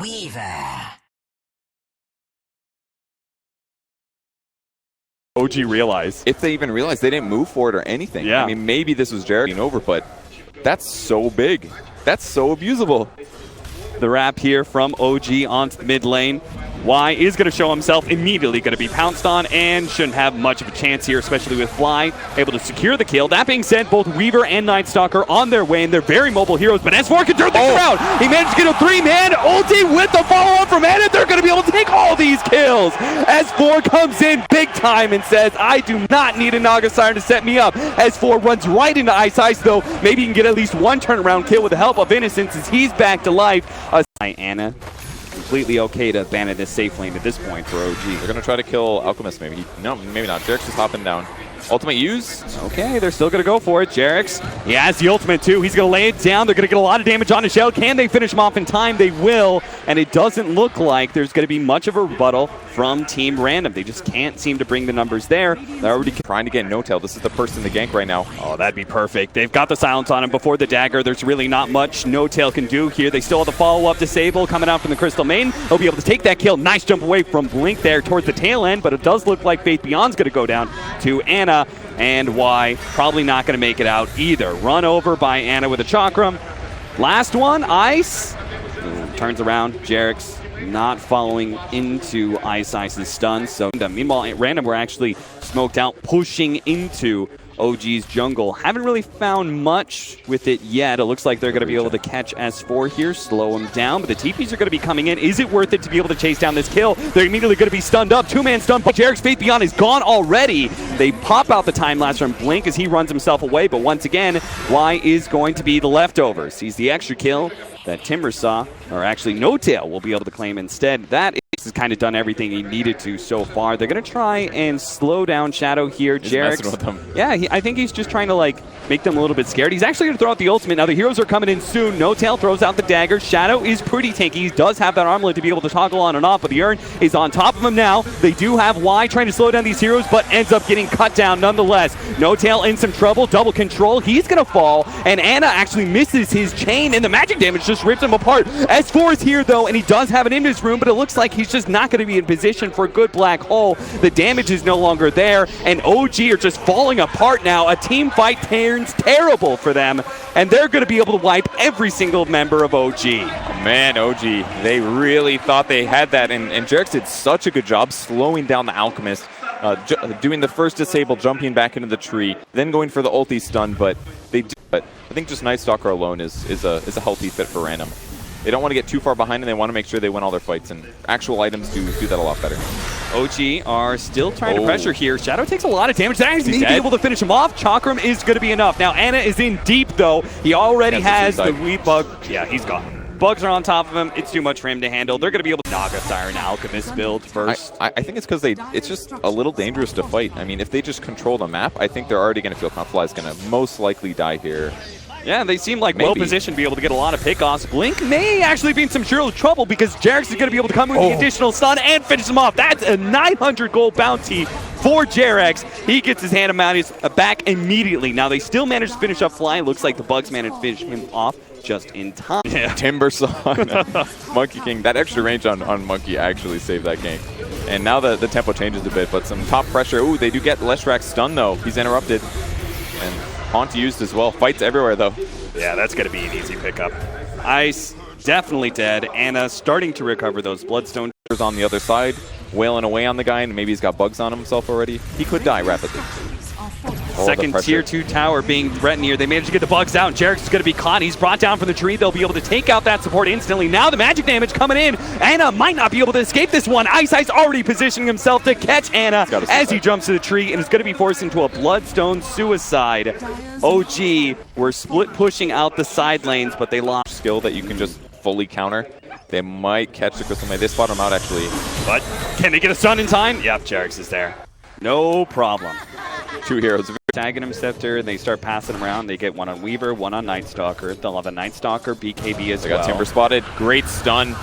Weaver. OG realize. If they even realize they didn't move for it or anything. Yeah. I mean, maybe this was Jared being over, but that's so big. That's so abusable. The wrap here from OG onto the mid lane. Y is going to show himself, immediately going to be pounced on, and shouldn't have much of a chance here, especially with Fly able to secure the kill. That being said, both Weaver and Nightstalker on their way, and they're very mobile heroes, but S4 can turn things around. He managed to get a 3-man ulti with the follow-up from Anna. They're going to be able to take all these kills. S4 comes in big time and says, I do not need a Naga Siren to set me up. S4 runs right into Ice, though. Maybe he can get at least one turnaround kill with the help of Innocence as he's back to life. Anna. Completely okay to abandon this safe lane at this point for OG. They're going to try to kill Alchemist, maybe. No, maybe not. Jarek's just hopping down. Ultimate use. Okay, they're still going to go for it. Jarek's, he has the ultimate too. He's going to lay it down. They're going to get a lot of damage on his shell. Can they finish him off in time? They will. And it doesn't look like there's going to be much of a rebuttal from Team Random. They just can't seem to bring the numbers there. They're already trying to get No-Tail. This is the person to gank right now. Oh, that'd be perfect. They've got the silence on him before the dagger. There's really not much No-Tail can do here. They still have the follow-up disable coming out from the Crystal Main. They'll be able to take that kill. Nice jump away from Blink there towards the tail end, but it does look like Faith Beyond's going to go down to Anna. And Y probably not going to make it out either. Run over by Anna with a chakram. Last one, Ice. Turns around. Jarek's not following into Ice's stun. So meanwhile, Random were actually smoked out, pushing into OG's jungle. Haven't really found much with it yet. It looks like they're going to be able to catch S4 here, slow him down, but the TPs are going to be coming in. Is it worth it to be able to chase down this kill? They're immediately going to be stunned up. Two-man stun. Jarek's Faith Beyond is gone already. They pop out the time lapse from Blink as he runs himself away, but once again, Y is going to be the leftovers. Sees the extra kill that Timbersaw, or actually No-Tail, will be able to claim instead. That has kind of done everything he needed to so far. They're going to try and slow down Shadow here. Jarek's, yeah, I think he's just trying to like make them a little bit scared. He's actually going to throw out the ultimate. Now the heroes are coming in soon. No-Tail throws out the dagger. Shadow is pretty tanky. He does have that armlet to be able to toggle on and off, but the urn is on top of him now. They do have Y trying to slow down these heroes, but ends up getting cut down nonetheless. No-Tail in some trouble. Double control. He's going to fall, and Anna actually misses his chain, and the magic damage just rips him apart. S4 is here, though, and he does have an Invis room, but it looks like he's just not going to be in position for a good black hole. The damage is no longer there, and OG are just falling apart now. A team fight turns terrible for them, and they're going to be able to wipe every single member of OG. Man, OG, they really thought they had that, and Jarek's did such a good job slowing down the Alchemist, doing the first disable, jumping back into the tree, then going for the ulti stun, but I think just Nightstalker alone is a healthy fit for Random. They don't want to get too far behind, and they want to make sure they win all their fights, and actual items do that a lot better. OG are still trying to pressure here. Shadow takes a lot of damage. They're actually be able to finish him off. Chakram is going to be enough. Now Anna is in deep, though. He already has the weed bug. Yeah, he's gone. Bugs are on top of him. It's too much for him to handle. They're going to be able to Naga Siren Alchemist build first. I think it's because it's just a little dangerous to fight. I mean, if they just control the map, I think they're already going to feel Fly is going to most likely die here. Yeah, they seem like well-positioned to be able to get a lot of pick-offs. Blink may actually be in some real trouble because Jarek's is going to be able to come with the additional stun and finish him off. That's a 900 gold bounty for Jarek's. He gets his hand back immediately. Now, they still managed to finish up Fly. Looks like the Bugs managed to finish him off just in time. Yeah. Timbersaw, Monkey King. That extra range on Monkey actually saved that game. And now the tempo changes a bit, but some top pressure. Ooh, they do get Leshrak's stun, though. He's interrupted. And Haunt used as well. Fights everywhere, though. Yeah, that's going to be an easy pickup. Ice definitely dead. Anna starting to recover those bloodstone. On the other side, wailing away on the guy, and maybe he's got bugs on himself already. He could die rapidly. Second tier 2 tower being threatened here. They managed to get the bugs out. Jarek's going to be caught. He's brought down from the tree. They'll be able to take out that support instantly. Now the magic damage coming in. Anna might not be able to escape this one. Ice already positioning himself to catch Anna as he jumps to the tree and is going to be forced into a bloodstone suicide. OG were split pushing out the side lanes, but they lost skill that you can just fully counter. They might catch the Crystal May. They spot him out, actually. But can they get a stun in time? Yep, Jarek's is there. No problem. Two heroes. Tagging him Scepter, they start passing him around. They get one on Weaver, one on Nightstalker. They'll have a Nightstalker, BKB as well. They got Timber spotted. Great stun.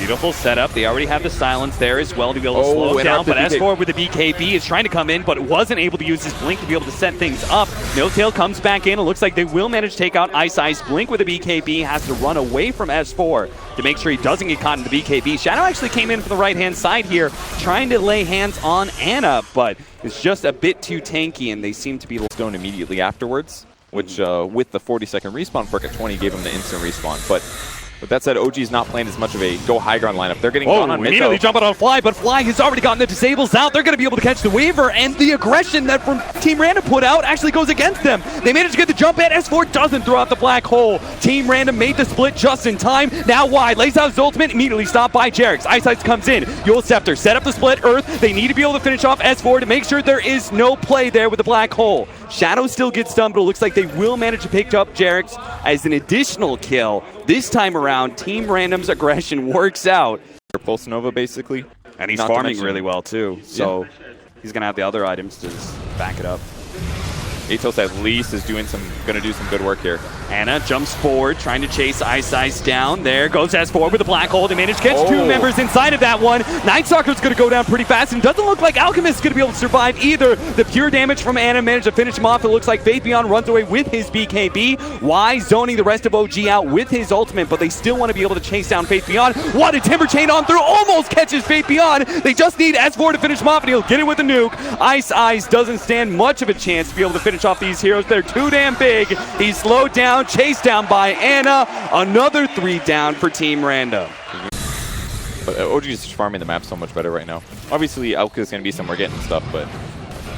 Beautiful setup. They already have the silence there as well to be able to slow him down. But S4 with the BKB is trying to come in, but wasn't able to use his blink to be able to set things up. NoTail comes back in. It looks like they will manage to take out Ice Ice. Blink with the BKB has to run away from S4 to make sure he doesn't get caught in the BKB. Shadow actually came in from the right-hand side here, trying to lay hands on Anna, but it's just a bit too tanky, and they seem to be stone immediately afterwards, which with the 40-second respawn perk at 20 gave him the instant respawn. But with that said, OG's not playing as much of a go high ground lineup. They're getting gone on mid. Immediately jumping on Fly, but Fly has already gotten the disables out. They're going to be able to catch the Weaver, and the aggression that from Team Random put out actually goes against them. They managed to get the jump in. S4 doesn't throw out the black hole. Team Random made the split just in time. Now wide, lays out his ultimate, immediately stopped by Jerix. Ice Ice comes in. Yule Scepter set up the split. Earth, they need to be able to finish off S4 to make sure there is no play there with the black hole. Shadow still gets stunned, but it looks like they will manage to pick up Jerix as an additional kill. This time around, Team Random's aggression works out. Pulse Nova, basically. And he's farming really well, too. So he's going to have the other items to back it up. Atos at least is going to do some good work here. Anna jumps forward, trying to chase Ice Ice down. There goes S4 with the black hole. They manage to catch two members inside of that one. Nightstalker's going to go down pretty fast, and doesn't look like Alchemist is going to be able to survive either. The pure damage from Anna managed to finish him off. It looks like Faithion runs away with his BKB. Y zoning the rest of OG out with his ultimate, but they still want to be able to chase down Faithion. What a Timber Chain on through, almost catches Faithion. They just need S4 to finish him off, and he'll get it with a nuke. Ice Ice doesn't stand much of a chance to be able to finish off these heroes. They're too damn big. He's slowed down, chased down by Anna. Another 3 down for Team Random. But OG is farming the map so much better right now. Obviously, Alka is going to be somewhere getting stuff, but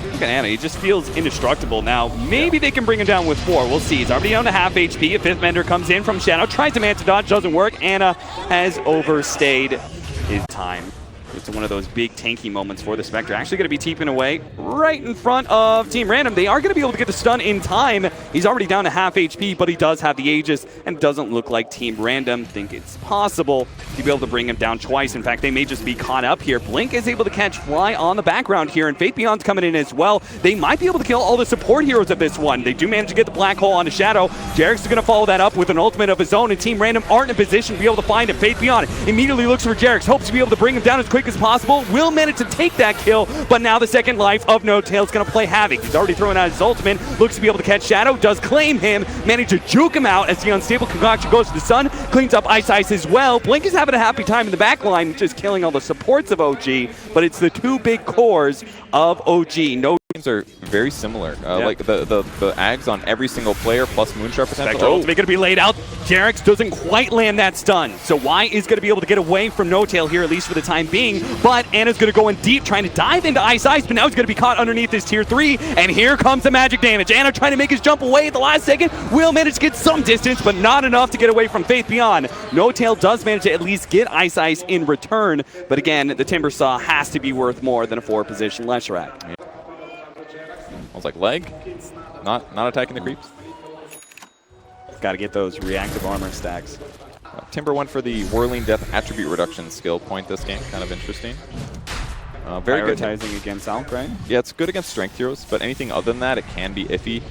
look at Anna. He just feels indestructible now. Maybe they can bring him down with 4. We'll see. He's already down to half HP. A 5th Mender comes in from Shadow. Tries to man to dodge. Doesn't work. Anna has overstayed his time. It's one of those big tanky moments for the Spectre. Actually going to be teeping away right in front of Team Random. They are going to be able to get the stun in time. He's already down to half HP, but he does have the Aegis, and it doesn't look like Team Random think it's possible to be able to bring him down twice. In fact, they may just be caught up here. Blink is able to catch Fly on the background here, and Faithbeyond's coming in as well. They might be able to kill all the support heroes of this one. They do manage to get the black hole onto Shadow. Jerix is going to follow that up with an ultimate of his own, and Team Random aren't in a position to be able to find him. Faithbeyond immediately looks for Jerix, hopes to be able to bring him down as quick as possible. Will manage to take that kill, but now the second life of NoTail is going to play havoc. He's already throwing out his ultimate, looks to be able to catch Shadow, does claim him, manage to juke him out as the unstable concoction goes to the sun, cleans up Ice Ice as well. Blink is having a happy time in the back line, just killing all the supports of OG, but it's the two big cores of OG. No teams are very similar. Like the Ags on every single player plus Moonshot potential. Spectre ultimate going to be laid out. Jerix doesn't quite land that stun, so Y is going to be able to get away from NoTail here, at least for the time being, but Anna's going to go in deep, trying to dive into Ice Ice, but now he's going to be caught underneath his tier 3, and here comes the magic damage. Anna trying to make his jump away at the last second, will manage to get some distance, but not enough to get away from Faithbeyond. NoTail does manage to at least get Ice Ice in return, but again, the Timbersaw has to be worth more than a 4-position Leshrac. I was like, leg? Not attacking the creeps? Got to get those reactive armor stacks. Timber went for the Whirling Death attribute reduction skill point this game. Kind of interesting. Very good. Prioritizing against Alk, right? Yeah, it's good against strength heroes, but anything other than that, it can be iffy.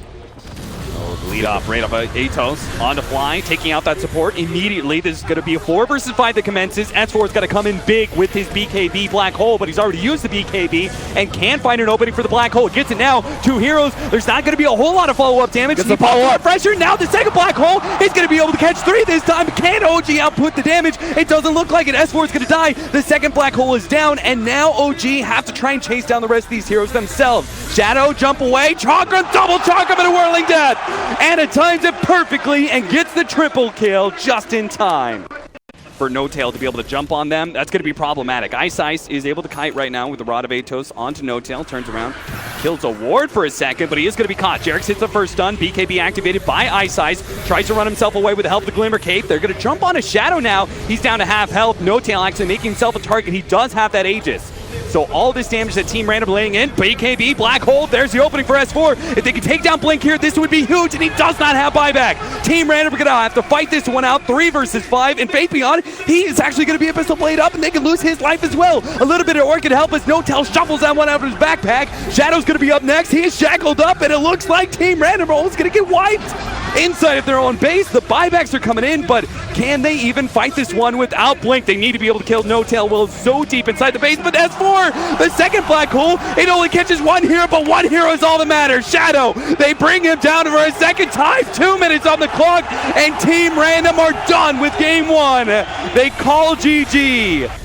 Lead off right off Atos on to Fly, taking out that support immediately. This is going to be a 4 versus 5 that commences. S4's got to come in big with his BKB black hole, but he's already used the BKB and can find an opening for the black hole. Gets it now. 2 heroes. There's not going to be a whole lot of follow-up damage. Gets the follow-up pressure. Now the second black hole is going to be able to catch 3 this time. Can OG output the damage? It doesn't look like it. S4 is going to die. The second black hole is down, and now OG have to try and chase down the rest of these heroes themselves. Shadow, jump away. Chakra, double Chakra, and a Whirling Death. Anna times it perfectly and gets the triple kill just in time. For NoTail to be able to jump on them, that's going to be problematic. Ice Ice is able to kite right now with the Rod of Atos onto NoTail, turns around, kills a ward for a second, but he is going to be caught. Jerix hits the first stun, BKB activated by Ice Ice, tries to run himself away with the help of the Glimmer Cape. They're going to jump on a Shadow now. He's down to half health. NoTail actually making himself a target. He does have that Aegis. So all this damage that Team Random laying in, BKB, black hole, there's the opening for S4. If they can take down Blink here, this would be huge, and he does not have buyback. Team Random are going to have to fight this one out, 3 versus 5, and Faithbeyond, he is actually going to be a pistol blade up, and they can lose his life as well. A little bit of Orchid help as NoTail shuffles that one out of his backpack. Shadow's going to be up next. He is shackled up, and it looks like Team Random are almost going to get wiped inside of their own base. The buybacks are coming in, but Can they even fight this one without Blink? They need to be able to kill No Tail Will so deep inside the base, but S4, the second black hole, it only catches one hero, but one hero is all that matters. Shadow, they bring him down for a second time, 2 minutes on the clock, and Team Random are done with game one. They call GG.